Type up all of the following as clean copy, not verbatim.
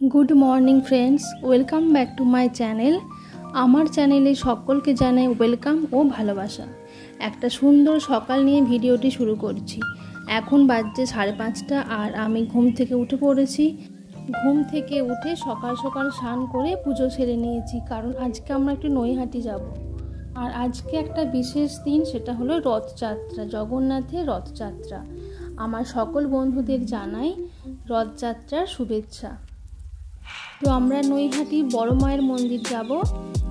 Good morning friends, welcome back to my channel. आमार चैनेले सकलके Janai welcome ओ भालोबासा। एक सुंदर सकाल निये भिडियोटी शुरू करछि। एखन बाजছে 5:30 और आमी घुम थेके उठे पड़ेछि। घुम थेके उठे सकाल सकाल स्नान करे पुजो सेरे निয়েছি, कारण आजके आमरा एकटु नৈহাটি যাব। और आजके एक विशेष दिन, सेटा हलो रथयात्रा, जगन्नाथेर रथयात्रा। आमार सकल बंधुदेर जानाई रथयात्रार शुभेच्छा। तो आमरा नৈহাটি बड़ मायेर मंदिर जाबो,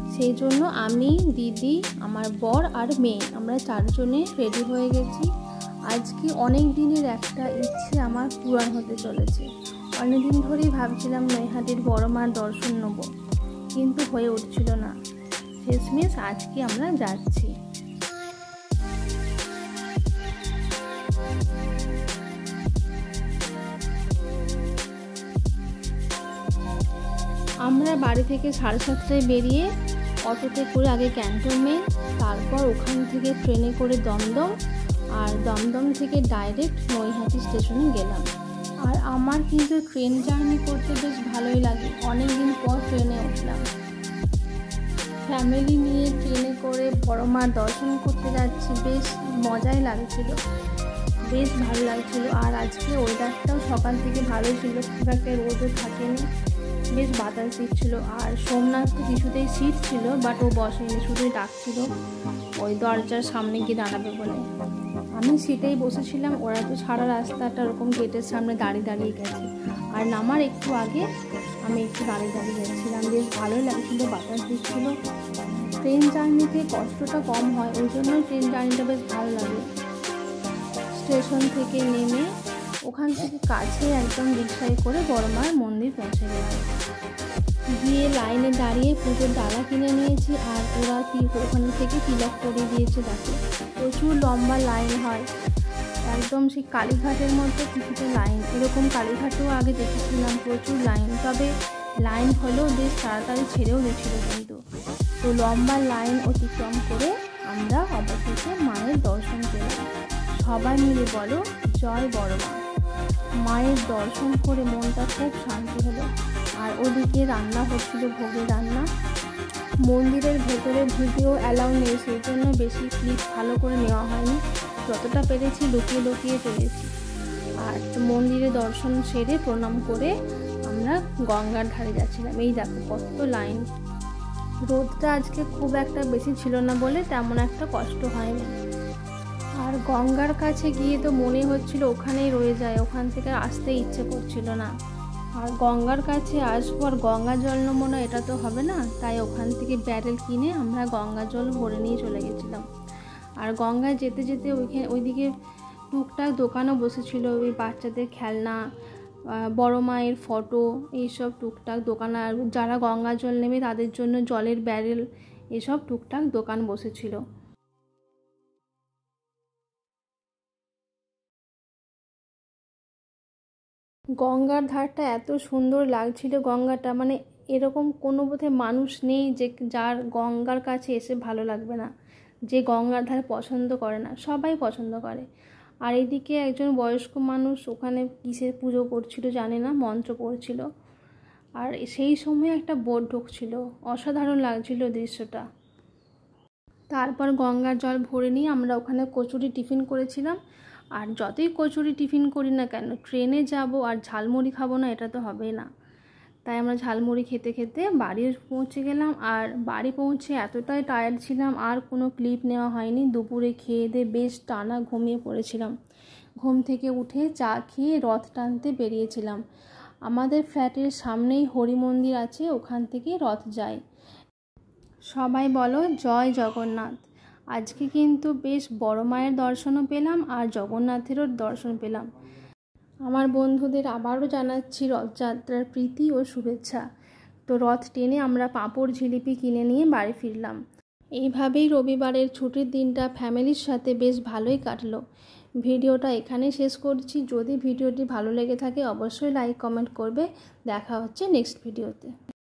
सेई जोन्नो आमी, दिदी, आमार बर और मेये आमरा चारजने रेडी हये गेছি। आजके अनेक दिनेर एकटा इच्छे आमार पूरण होते चलेছে। अनेक दिन धरेই भाबছিলাম নৈহাটির बड़ मार दर्शन नेब, किन्तु हये उठछिलो ना। शेषमेश आजके आमरा जाচ্ছি। আমরা বাড়ি থেকে 7:30টায় বেরিয়ে অটোতে করে আগে ক্যান্টনমেন্ট, তারপর ওখান থেকে ট্রেনে করে দমদম, আর দমদম থেকে ডাইরেক্ট নৈহাটি স্টেশনে গেলাম। আর আমার কিন্তু ট্রেন জার্নি করতে বেশ ভালোই লাগে। অনেক দিন পর ট্রেনে উঠলাম, ফ্যামিলি নিয়ে ট্রেনে করে বড় মার দর্শন করতে যাচ্ছি। বেশ মজাই লাগছিল, বেশ ভালো লাগছিল। আর আজকে ওয়েদারটাও সকাল থেকে ভালো ছিল, খুব একটা রোদও থাকেনি, বেশ বাতাস দিচ্ছিল। আর সোমনাথ তো কিছুতেই সিট ছিল, বাট ও বসেনি, শুধুই ডাকছিল ওই দরজার সামনে গিয়ে দাঁড়াবে বলে। আমি সিটেই বসেছিলাম। ওরা তো সারা রাস্তাটা ওরকম গেটের সামনে দাঁড়িয়ে দাঁড়িয়ে গেছে, আর নামার একটু আগে আমি একটু দাঁড়িয়ে দাঁড়িয়ে যাচ্ছিলাম। বেশ ভালোই লাগছিলো, বাতাস দিচ্ছিল। ট্রেন জার্নিতে কষ্টটা কম হয়, ওই জন্যই ট্রেন জার্নিটা বেশ ভালো লাগে। স্টেশন থেকে নেমে ওখান থেকে কাছে একদম রিক্সায় করে বড় মার মন্দির পৌঁছে গেছে। গিয়ে লাইনে দাঁড়িয়ে পুজোর ডালা কিনে নিয়েছি। আর ওরা ওখান থেকে তিলক করে দিয়েছে। দেখো প্রচুর লম্বা লাইন হয়, একদম সেই কালীঘাটের মধ্যে কিছুটা লাইন। এরকম কালীঘাটেও আগে দেখেছিলাম প্রচুর লাইন, তবে লাইন হলেও বেশ তাড়াতাড়ি ছেড়েও দিচ্ছিল কিন্তু। তো লম্বা লাইন অতিক্রম করে আমরা অবশেষে মায়ের দর্শন পেলাম। সবাই মিলে বলো জয় বড় মা। মায়ের দর্শন করে মনটা খুব শান্তি হলো। আর ওদিকে রান্না হচ্ছিল, ভোগের রান্না। মন্দিরের ভেতরে ভিডিও অ্যালাউ নেই, সেই জন্য বেশি ক্লিপ ভালো করে নেওয়া হয়নি, যতটা পেরেছি লুকিয়ে লুকিয়ে পেরেছি। আর মন্দিরে দর্শন সেরে প্রণাম করে আমরা গঙ্গার ধারে যাচ্ছিলাম। এই দেখো কত লাইন। রোদটা আজকে খুব একটা বেশি ছিল না বলে তেমন একটা কষ্ট হয়নি। আর গঙ্গার কাছে গিয়ে তো মনে হচ্ছিল ওখানেই রয়ে যায়, ওখান থেকে আসতে ইচ্ছে করছিল না। আর গঙ্গার কাছে আসবো আর গঙ্গা জল নেবো না, এটা তো হবে না। তাই ওখান থেকে ব্যারেল কিনে আমরা গঙ্গা জল ভরে নিয়ে চলে গেছিলাম। আর গঙ্গায় যেতে যেতে ওইদিকে টুকটাক দোকানও বসেছিল, ওই বাচ্চাদের খেলনা, বড় মায়ের ফটো, এইসব টুকটাক দোকান। আর যারা গঙ্গা জল নেবে তাদের জন্য জলের ব্যারেল, এসব টুকটাক দোকান বসেছিল। গঙ্গার ধারটা এত সুন্দর লাগছিল। গঙ্গাটা মানে এরকম কোনো বোধহয় মানুষ নেই যে যার গঙ্গার কাছে এসে ভালো লাগবে না, যে গঙ্গার ধার পছন্দ করে না, সবাই পছন্দ করে। আর এদিকে একজন বয়স্ক মানুষ ওখানে কিসের পুজো করছিল জানে না, মন্ত্র পড়ছিল। আর সেই সময় একটা বোট ঢুকছিল, অসাধারণ লাগছিল দৃশ্যটা। তারপর গঙ্গার জল ভরে নিয়ে আমরা ওখানে কচুরি টিফিন করেছিলাম। আর যতই কচুরি টিফিন করি না কেন, ট্রেনে যাব আর ঝালমুড়ি খাবো না, এটা তো হবেই না। তাই আমরা ঝালমুড়ি খেতে খেতে বাড়ি পৌঁছে গেলাম। আর বাড়ি পৌঁছে এতটাই টায়ার্ড ছিলাম, আর কোনো ক্লিপ নেওয়া হয়নি। দুপুরে খেয়ে দিয়ে বেশ টানা ঘুমিয়ে পড়েছিলাম। ঘুম থেকে উঠে চা খেয়ে রথ টানতে বেরিয়েছিলাম। আমাদের ফ্ল্যাটের সামনেই হরি মন্দির আছে, ওখান থেকে রথ যায়। সবাই বলো জয় জগন্নাথ। আজকে কিন্তু বেশ বড় মায়ের দর্শনও পেলাম আর জগন্নাথেরও দর্শন পেলাম। আমার বন্ধুদের আবারও জানাচ্ছি রথযাত্রার প্রীতি ও শুভেচ্ছা। তো রথ টেনে আমরা পাঁপড় জিলিপি কিনে নিয়ে বাড়ি ফিরলাম। এইভাবেই রবিবারের ছুটির দিনটা ফ্যামিলির সাথে বেশ ভালোই কাটলো। ভিডিওটা এখানে শেষ করছি। যদি ভিডিওটি ভালো লেগে থাকে অবশ্যই লাইক কমেন্ট করবে। দেখা হচ্ছে নেক্সট ভিডিওতে।